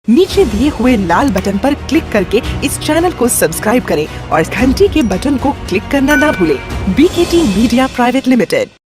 नीचे दिए हुए लाल बटन पर क्लिक करके इस चैनल को सब्सक्राइब करें और घंटी के बटन को क्लिक करना ना भूलें। BKT media private limited.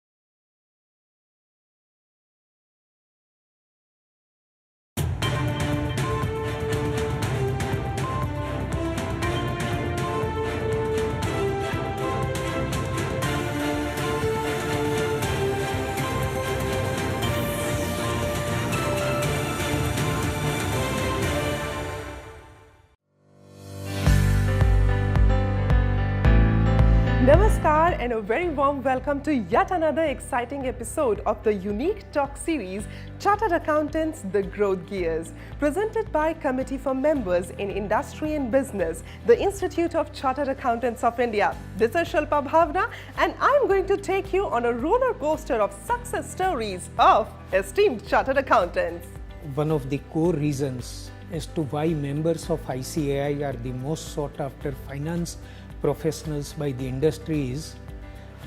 Namaskar and a very warm welcome to yet another exciting episode of the unique talk series Chartered Accountants The Growth Gears, presented by Committee for Members in Industry and Business, the Institute of Chartered Accountants of India. This is Shilpa Bhawana and I'm going to take you on a roller coaster of success stories of esteemed Chartered Accountants. One of the core reasons as to why members of ICAI are the most sought after finance professionals by the industry is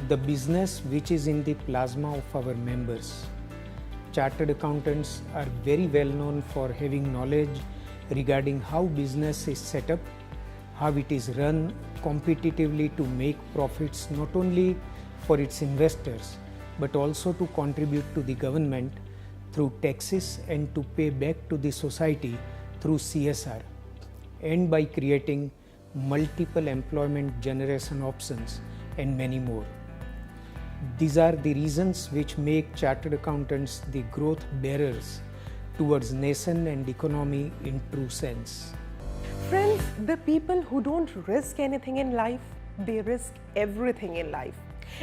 the business which is in the plasma of our members. Chartered accountants are very well known for having knowledge regarding how business is set up, how it is run competitively to make profits not only for its investors but also to contribute to the government through taxes and to pay back to the society through CSR, and by creating multiple employment generation options and many more. These are the reasons which make chartered accountants the growth bearers towards nation and economy in true sense. Friends, the people who don't risk anything in life, they risk everything in life.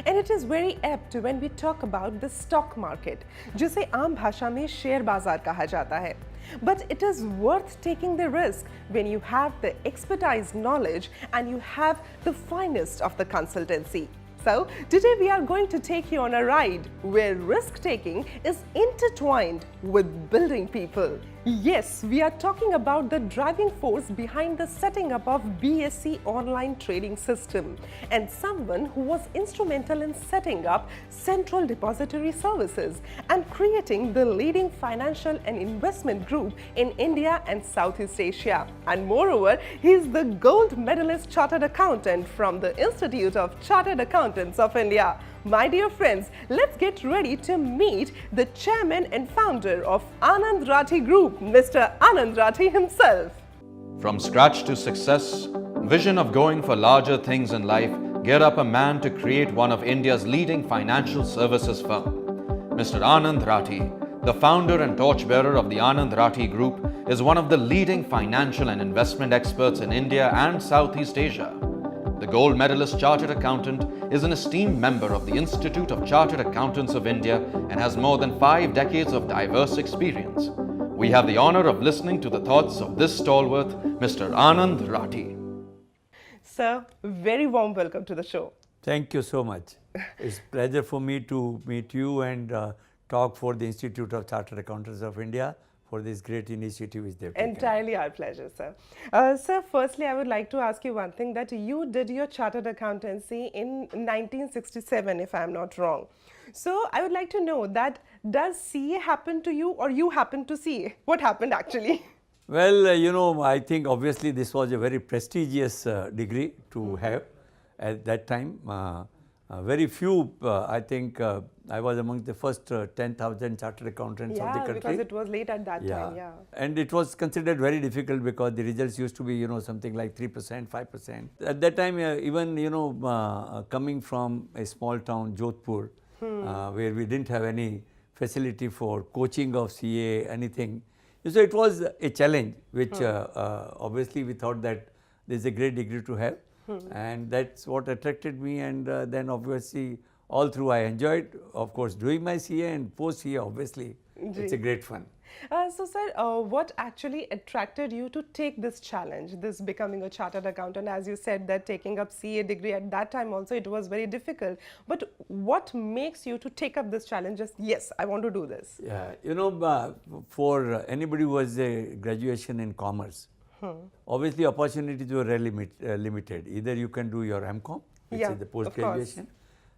And it is very apt when we talk about the stock market, जिसे आम भाषा में share बाजार कहा जाता है. But it is worth taking the risk when you have the expertise knowledge and you have the finest of the consultancy. So, today we are going to take you on a ride where risk-taking is intertwined with building people. Yes, we are talking about the driving force behind the setting up of BSE online trading system and someone who was instrumental in setting up central depository services and creating the leading financial and investment group in India and Southeast Asia. And moreover, he is the gold medalist chartered accountant from the Institute of Chartered Accountants of India. My dear friends, let's get ready to meet the chairman and founder of Anand Rathi Group, Mr. Anand Rathi himself. From scratch to success, vision of going for larger things in life, gear up a man to create one of India's leading financial services firm. Mr. Anand Rathi, the founder and torchbearer of the Anand Rathi Group, is one of the leading financial and investment experts in India and Southeast Asia. The gold medalist chartered accountant is an esteemed member of the Institute of Chartered Accountants of India and has more than 5 decades of diverse experience. We have the honor of listening to the thoughts of this stalwart, Mr. Anand Rathi. Sir, very warm welcome to the show. Thank you so much. It's a pleasure for me to meet you and talk for the Institute of Chartered Accountants of India for this great initiative which they've taken. Entirely our pleasure, sir. Sir, firstly, I would like to ask you one thing, that you did your chartered accountancy in 1967, if I'm not wrong. So, I would like to know that does CA happen to you or you happen to CA? What happened actually? Well, you know, I think obviously this was a very prestigious degree to have at that time. Very few, I think I was among the first 10,000 chartered accountants of the country. Because it was late at that time, yeah. And it was considered very difficult because the results used to be, you know, something like 3%, 5%. At that time, even, you know, coming from a small town, Jodhpur, where we didn't have any facility for coaching of CA, anything. So it was a challenge, which obviously we thought that this is a great degree to have. And that's what attracted me, and then obviously all through I enjoyed, of course, doing my CA, and post CA obviously it's a great fun. So sir, what actually attracted you to take this challenge, this becoming a chartered accountant? As you said that taking up CA degree at that time also it was very difficult, but what makes you to take up this challenge? Just yes, I want to do this. Yeah, you know, for anybody who has a graduation in commerce, obviously opportunities were very limited. Either you can do your MCom, which is the post-graduation.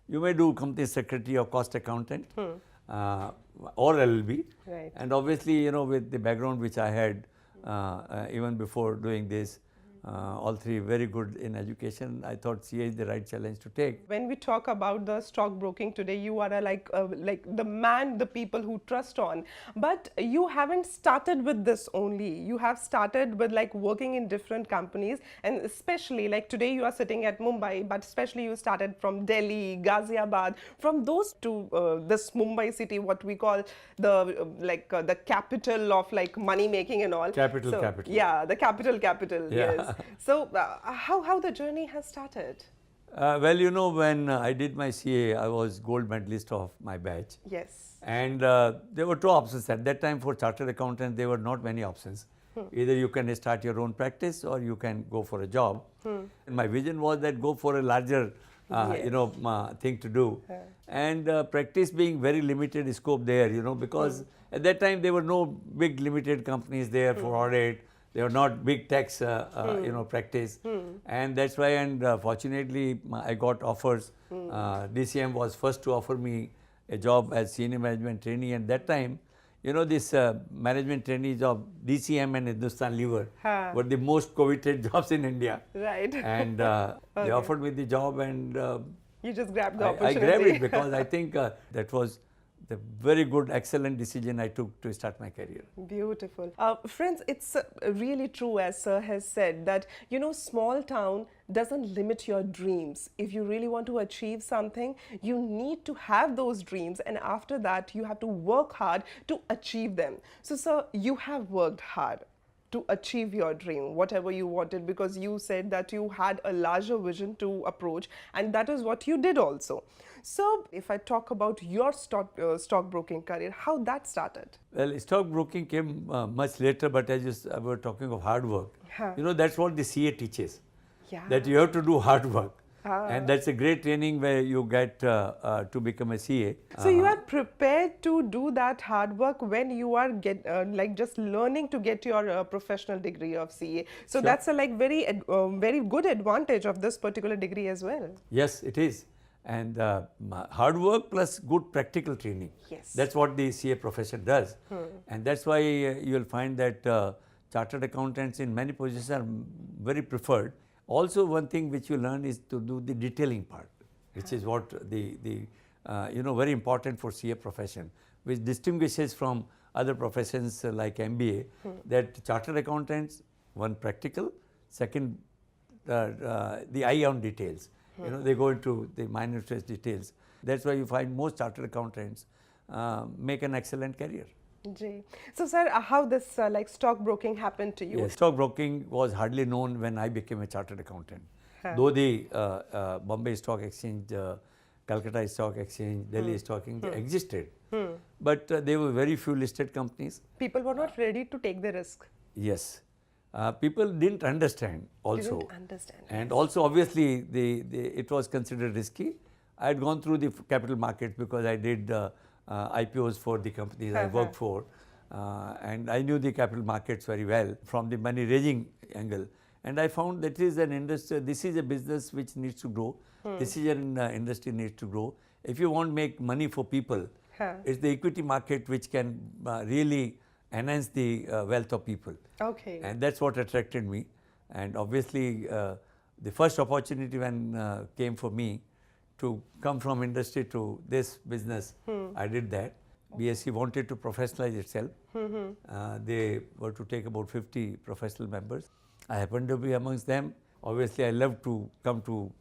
You may do company secretary or cost accountant or LLB. Right. And obviously, you know, with the background which I had, even before doing this. All three very good in education. I thought CA is the right challenge to take. When we talk about the stockbroking today, you are like the man the people who trust on. But you haven't started with this only. You have started with like working in different companies, and especially like today you are sitting at Mumbai, but especially you started from Delhi, Ghaziabad, from those to this Mumbai city, what we call the the capital of like money making and all. Capital. Yeah, the capital. Yeah. Yes. So how the journey has started? Well, you know, when I did my CA, I was gold medalist of my batch. Yes. And there were two options at that time for chartered accountants. There were not many options. Either you can start your own practice or you can go for a job. And my vision was that go for a larger, thing to do. And practice being very limited scope there, because at that time there were no big limited companies there for audit. They were not big tax, practice. And that's why, and fortunately, I got offers. DCM was first to offer me a job as senior management trainee. And that time, this management trainee job, DCM and Hindustan Lever were the most coveted jobs in India. Right. And they offered me the job, and you just grabbed the I opportunity. grabbed it because I think that was the very good, excellent decision I took to start my career. Beautiful. Friends, it's really true, as Sir has said, that, small town doesn't limit your dreams. If you really want to achieve something, you need to have those dreams, and after that, you have to work hard to achieve them. So, Sir, you have worked hard to achieve your dream, whatever you wanted, because you said that you had a larger vision to approach, and that is what you did also. So, if I talk about your stockbroking career, how that started? Well, stockbroking came much later, but as you were talking of hard work, that's what the CA teaches. Yeah. That you have to do hard work. And that's a great training where you get to become a CA. So you are prepared to do that hard work when you are just learning to get your professional degree of CA. So that's a very good advantage of this particular degree as well. Yes, it is. And hard work plus good practical training. Yes. That's what the CA profession does. And that's why you will find that chartered accountants in many positions are very preferred. Also, one thing which you learn is to do the detailing part, which is what the very important for CA profession, which distinguishes from other professions like MBA, that chartered accountants, one practical, second the eye on details. They go into the minutest details. That's why you find most chartered accountants make an excellent career. So, sir, how this stockbroking happened to you? Yes, stockbroking was hardly known when I became a chartered accountant. Though the Bombay Stock Exchange, Calcutta Stock Exchange, Delhi Stock Exchange existed, but there were very few listed companies. People were not ready to take the risk. Yes. People didn't understand also. And also obviously it was considered risky. I had gone through the capital markets because I did IPOs for the companies I worked for, and I knew the capital markets very well from the money raising angle. And I found that is an industry, this is a business which needs to grow. This is an industry needs to grow. If you want to make money for people, it's the equity market which can really enhance the wealth of people. Okay. And that's what attracted me. And obviously, the first opportunity when came for me to come from industry to this business, I did that. BSc wanted to professionalize itself. They were to take about 50 professional members. I happened to be amongst them. Obviously, I love to come to,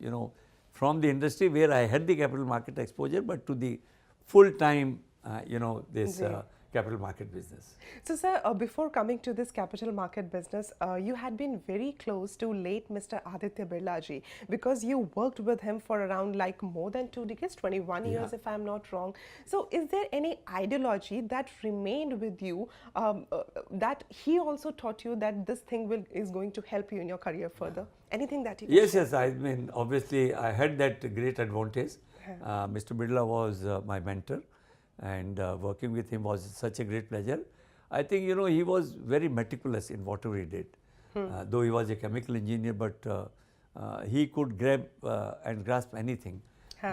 from the industry where I had the capital market exposure, but to the full-time, this capital market business. So, sir, before coming to this capital market business, you had been very close to late Mr. Aditya Birla ji, because you worked with him for around more than 2 decades, 21 years if I'm not wrong. So, is there any ideology that remained with you that he also taught you that this thing is going to help you in your career further? Anything that you can share? Yes, I mean, obviously, I had that great advantage. Mr. Birla was my mentor. And working with him was such a great pleasure. I think, he was very meticulous in whatever he did. Though he was a chemical engineer, but he could grab and grasp anything,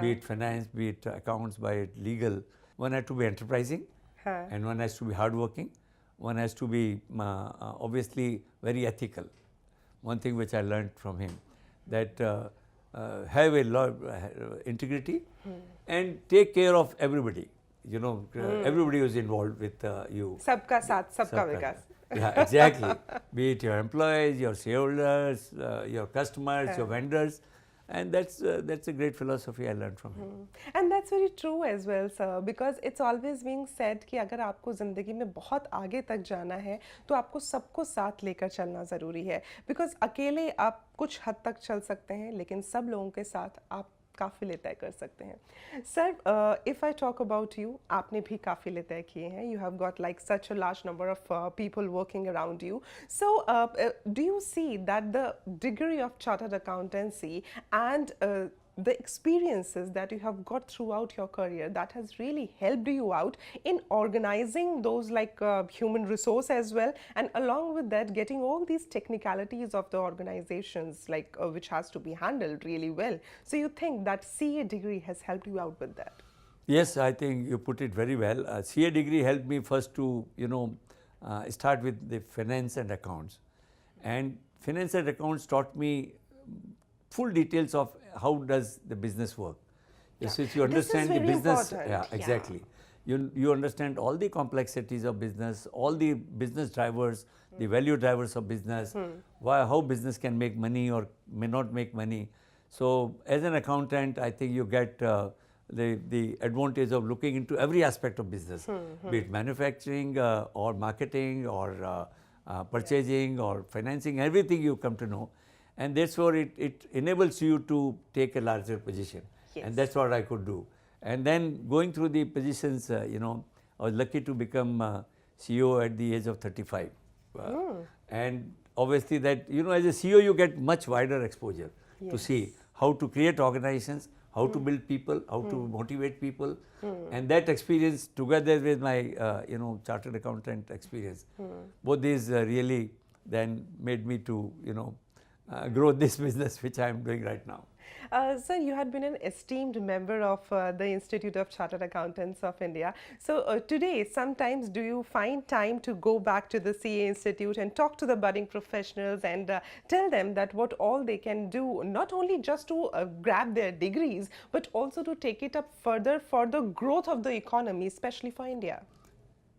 be it finance, be it accounts, be it legal. One had to be enterprising and one has to be hardworking. one has to be obviously very ethical. One thing which I learned from him, that have a lot integrity and take care of everybody. You know, everybody who is involved with you. Sabka saath, sabka vikas. Yeah, exactly. Be it your employees, your shareholders, your customers, your vendors. And that's a great philosophy I learned from him. And that's very true as well, sir, because it's always being said कि अगर आपको ज़िंदगी में बहुत आगे तक जाना है तो आपको सबको साथ लेकर चलना ज़रूरी है, because अकेले आप कुछ हद तक चल सकते हैं लेकिन सब लोगों के साथ आप काफ़िले तय कर सकते हैं. Sir, if I talk about you, आपने भी काफ़िले तय किए हैं. You have got like such a large number of people working around you. So do you see that the degree of chartered accountancy and the experiences that you have got throughout your career that has really helped you out in organizing those like human resource as well, and along with that getting all these technicalities of the organizations like which has to be handled really well. So you think that CA degree has helped you out with that? Yes, I think you put it very well. CA degree helped me first to, you know, start with the finance and accounts. And finance and accounts taught me full details of how does the business work. Yes, if you understand the business, exactly. You understand all the complexities of business, all the business drivers, the value drivers of business, how business can make money or may not make money. So as an accountant, I think you get the advantage of looking into every aspect of business, be it manufacturing or marketing or purchasing or financing, everything you come to know. And that's where it enables you to take a larger position. Yes. And that's what I could do. And then going through the positions, you know, I was lucky to become CEO at the age of 35. And obviously that, you know, as a CEO you get much wider exposure to see how to create organizations, how to build people, how to motivate people. And that experience together with my, you know, chartered accountant experience, both these really then made me to, you know, grow this business which I am doing right now. Sir, you had been an esteemed member of the Institute of Chartered Accountants of India. So today, sometimes do you find time to go back to the CA Institute and talk to the budding professionals and tell them that what all they can do, not only just to grab their degrees, but also to take it up further for the growth of the economy, especially for India?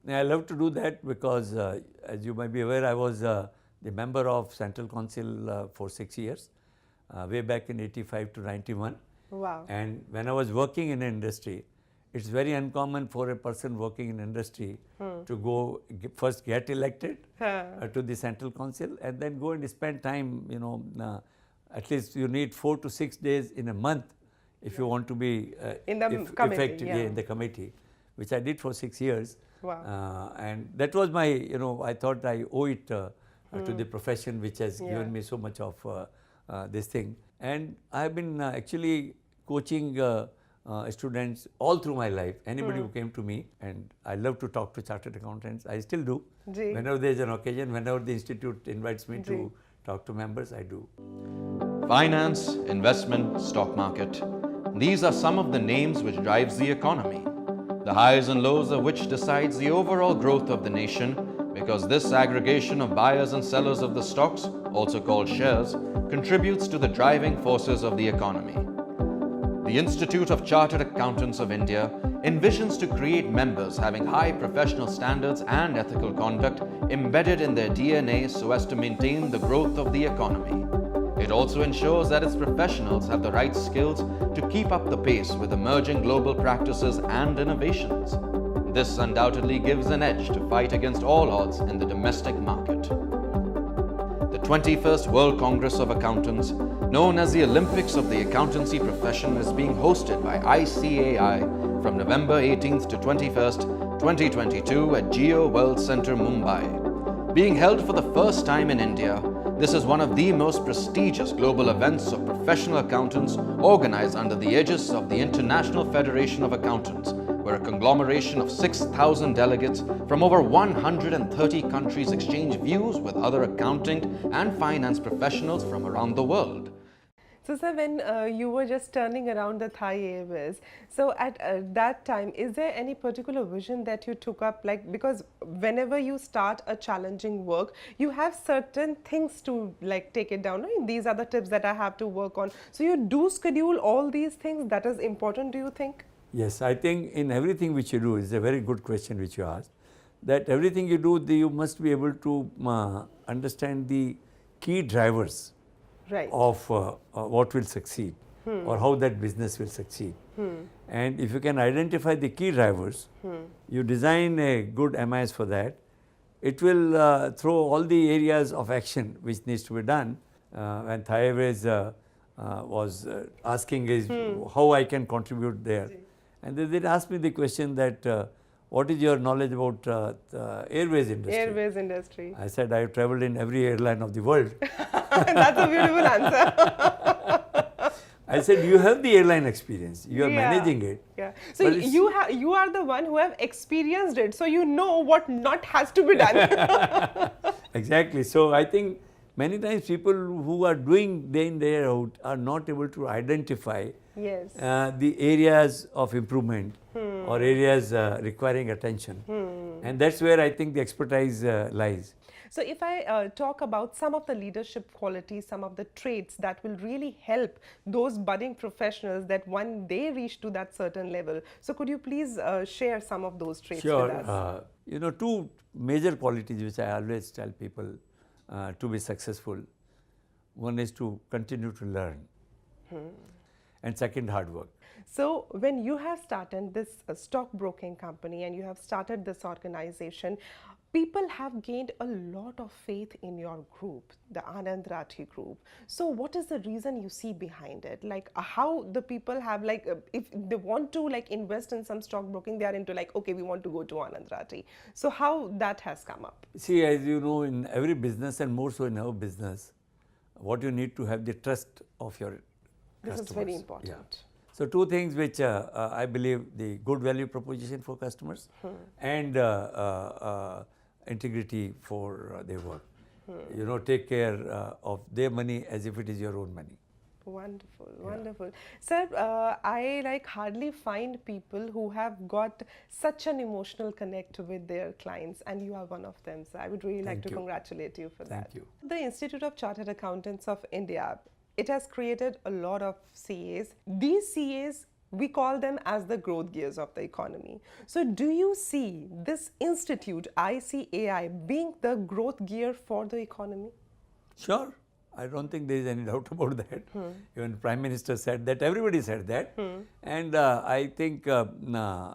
I love to do that because as you might be aware, I was the member of Central Council for 6 years, way back in 85 to 91. Wow. And when I was working in industry, it's very uncommon for a person working in industry to go first get elected to the Central Council and then go and spend time, you know, at least you need 4 to 6 days in a month if you want to be in the committee, effective in the committee, which I did for 6 years. Wow. And that was my, you know, I thought I owe it to the profession which has given me so much of this thing. And I have been actually coaching students all through my life, anybody who came to me, and I love to talk to chartered accountants. I still do. Whenever there is an occasion, whenever the institute invites me to talk to members, I do. Finance, investment, stock market. These are some of the names which drives the economy, the highs and lows of which decides the overall growth of the nation, because this aggregation of buyers and sellers of the stocks, also called shares, contributes to the driving forces of the economy. The Institute of Chartered Accountants of India envisions to create members having high professional standards and ethical conduct embedded in their DNA so as to maintain the growth of the economy. It also ensures that its professionals have the right skills to keep up the pace with emerging global practices and innovations. This undoubtedly gives an edge to fight against all odds in the domestic market. The 21st World Congress of Accountants, known as the Olympics of the accountancy profession, is being hosted by ICAI from November 18th to 21st, 2022 at Geo World Centre, Mumbai. Being held for the first time in India, this is one of the most prestigious global events of professional accountants organized under the aegis of the International Federation of Accountants, where a conglomeration of 6,000 delegates from over 130 countries exchange views with other accounting and finance professionals from around the world. So, sir, when you were just turning around the Thai Airways, so at that time, is there any particular vision that you took up? Like, because whenever you start a challenging work, you have certain things to like take it down. Right? These are the tips that I have to work on. So, you do schedule all these things. That is important, do you think? Yes, I think in everything which you do, is a very good question which you asked, that everything you do, you must be able to understand the key drivers Right. of what will succeed or how that business will succeed. And if you can identify the key drivers, you design a good MIS for that, it will throw all the areas of action which needs to be done. When Thai Airways was asking is how I can contribute there. And they asked me the question that what is your knowledge about the airways industry? Airways industry. I said I have traveled in every airline of the world. That's a beautiful answer. I said you have the airline experience, you are Yeah. managing it. Yeah. So But it's- you are the one who have experienced it, so you know what not has to be done. Exactly. So I think many times people who are doing day in day out are not able to identify Yes. the areas of improvement or areas requiring attention. And that's where I think the expertise lies. So if I talk about some of the leadership qualities, some of the traits that will really help those budding professionals that when they reach to that certain level. So could you please share some of those traits with us? Sure. You know, two major qualities which I always tell people to be successful. One is to continue to learn. And second, hard work. So when you have started this stockbroking company and you have started this organization, people have gained a lot of faith in your group, the Anand Rathi group. So what is the reason you see behind it? Like how the people have like, if they want to like invest in some stockbroking, they are into like, okay, we want to go to Anand Rathi. So how that has come up? See, as you know, in every business and more so in our business, what you need to have the trust of your This customers. is very important. Yeah. So two things which I believe the good value proposition for customers and integrity for their work. You know, take care of their money as if it is your own money. Wonderful, wonderful. Sir, I like hardly find people who have got such an emotional connect with their clients, and you are one of them. So I would really like Thank to you. congratulate you for that. Thank you. The Institute of Chartered Accountants of India, it has created a lot of CAs. These CAs, we call them as the growth gears of the economy. So do you see this institute, ICAI, being the growth gear for the economy? Sure. I don't think there is any doubt about that. Even Prime Minister said that, everybody said that. And I think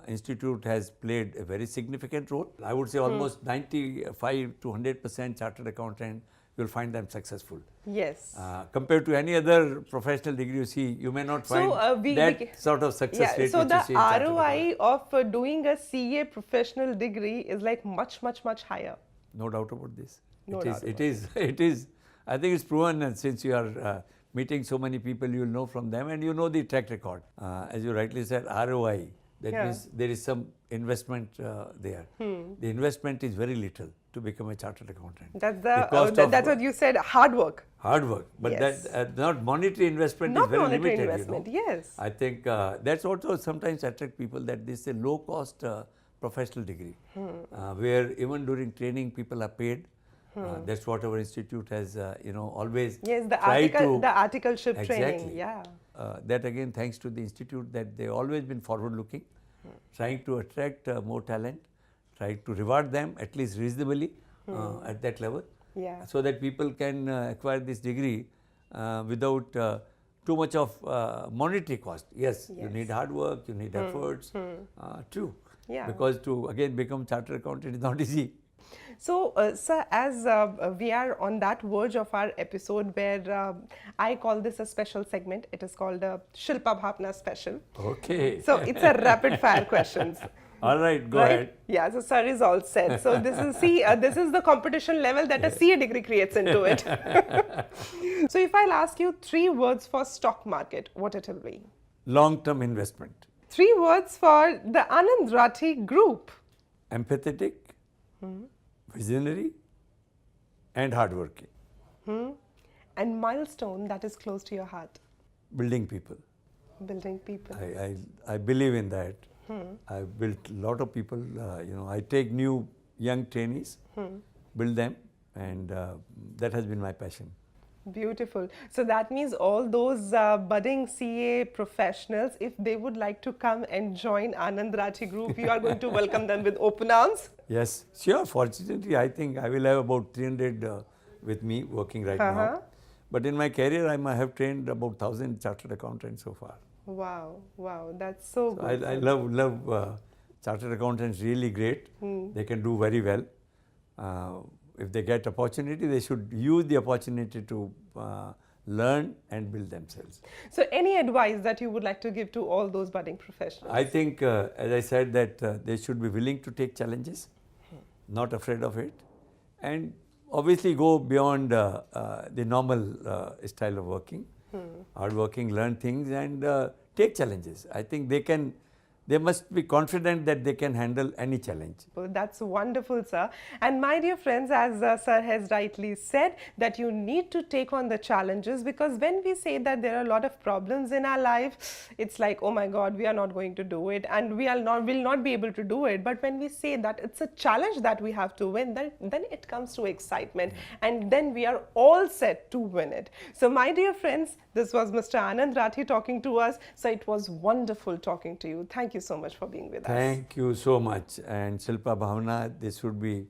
Institute has played a very significant role. I would say almost 95 to 100% chartered accountant, you'll find them successful. Yes. Compared to any other professional degree you see, you may not find that sort of success rate so which you the see in chartered ROI of doing a CA professional degree is like much higher. No doubt about this. No it doubt is. It is. I think it's proven, and since you are meeting so many people, you will know from them, and you know the track record. As you rightly said, ROI. That means there is some investment there. The investment is very little to become a chartered accountant. That's Because what you said. Hard work. Hard work, but Yes. that not monetary investment Not is very monetary limited. investment. You know? Yes. I think that's also sometimes attract people, that this is a low cost professional degree, where even during training people are paid. That's what our institute has, always Yes, the tried articleship Exactly. training. Yeah. That again, thanks to the institute, that they always been forward looking, trying to attract more talent, trying to reward them at least reasonably at that level, Yeah. so that people can acquire this degree without too much of monetary cost. Yes, you need hard work, you need efforts, true. Yeah. Because to again become chartered accountant is not easy. So, sir, as we are on that verge of our episode where I call this a special segment, it is called a Shilpa Bhawana special. Okay. So, it's a rapid fire questions. All right, go Right? ahead. Yeah, so sir is all set. So this is the competition level that a CA degree creates into it. So if I'll ask you 3 words for stock market, what it will be? Long-term investment. 3 words for the Anand Rathi group. Empathetic, visionary, and hardworking. And milestone that is close to your heart. building people. Building people. I believe in that. I've built a lot of people. I take new young trainees, build them, and that has been my passion. Beautiful. So that means all those budding CA professionals, if they would like to come and join Anand Rathi Group, you are going to welcome them with open arms? Yes, sure. Fortunately, I think I will have about 300 with me working right now. But in my career, I might have trained about 1,000 chartered accountants so far. Wow, wow, that's so good. I love chartered accountants, really great. They can do very well. If they get opportunity, they should use the opportunity to learn and build themselves. So any advice that you would like to give to all those budding professionals? I think, as I said, that they should be willing to take challenges, not afraid of it, and obviously go beyond the normal style of working, hard working, learn things and take challenges. I think they must be confident that they can handle any challenge. Well, that's wonderful, sir. And my dear friends, as sir has rightly said, that you need to take on the challenges, because when we say that there are a lot of problems in our life, it's like, oh my God, we are not going to do it and will not be able to do it. But when we say that it's a challenge that we have to win, then it comes to excitement and then we are all set to win it. So my dear friends, this was Mr. Anand Rathi talking to us. So it was wonderful talking to you. Thank you so much for being with us. Thank you so much. And Shilpa Bhawana, this would be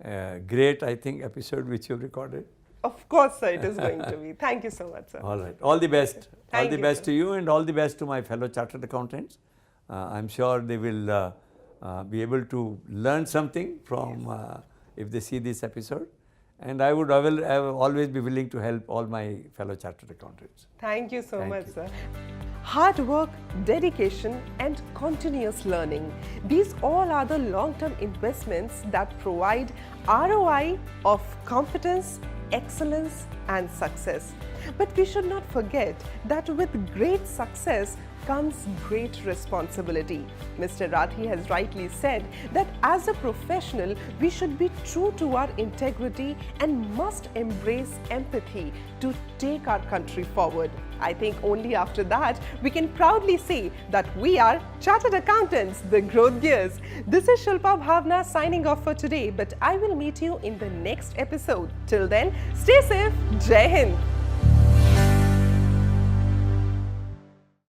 a great, I think, episode which you recorded. Of course, sir, it is going to be. Thank you so much, sir. All right. All the best. Thank all the you, best sir. to you and all the best to my fellow chartered accountants. I'm sure they will be able to learn something from if they see this episode. And I will always be willing to help all my fellow chartered accountants. Thank you so Thank much, you. sir. Hard work, dedication, and continuous learning. These all are the long-term investments that provide ROI of competence, excellence, and success. But we should not forget that with great success comes great responsibility. Mr. Rathi has rightly said that as a professional, we should be true to our integrity and must embrace empathy to take our country forward. I think only after that we can proudly say that we are Chartered Accountants, the growth gears. This is Shilpa Bhawana signing off for today, but I will meet you in the next episode. Till then, stay safe. Jai Hind.